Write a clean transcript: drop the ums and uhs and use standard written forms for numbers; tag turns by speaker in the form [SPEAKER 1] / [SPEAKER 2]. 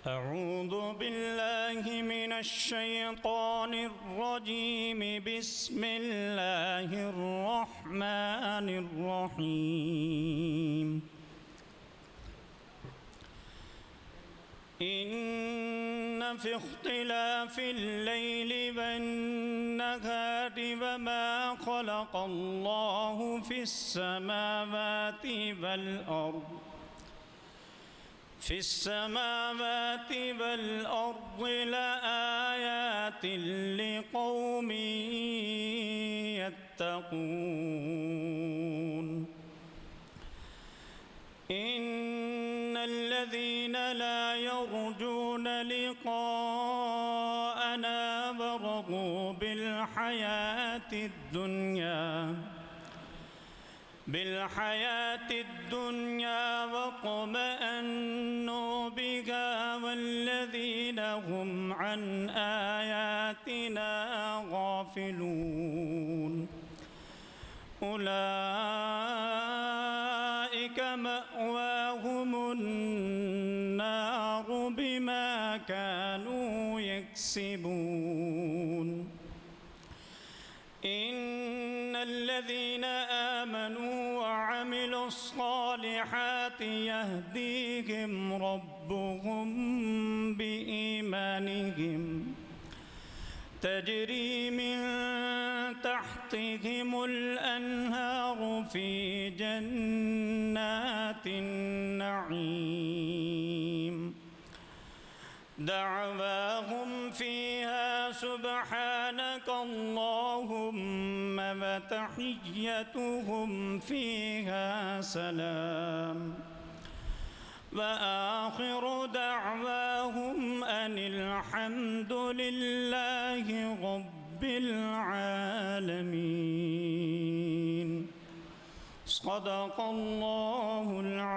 [SPEAKER 1] أعوذ بالله من الشيطان الرجيم. بسم الله الرحمن الرحيم. إن في اختلاف الليل والنهار وما خلق الله في السماوات والأرض لآيات لقوم يتقون. إن الذين لا يرجون لقاءنا ورضوا بالحياة الدنيا واطمأنوا بها والذين هم عن آياتنا غافلون أولئك مأواهم النار بما كانوا يكسبون. إن الذين آمنوا وعملوا الصالحات يهديهم ربهم بإيمانهم تجري من تحتهم الأنهار في جنات النعيم دعواهم فيها سبحانك اللهم وتحيتهم فيها سلام وآخر دعواهم أن الحمد لله رب العالمين. صدق الله العظيم.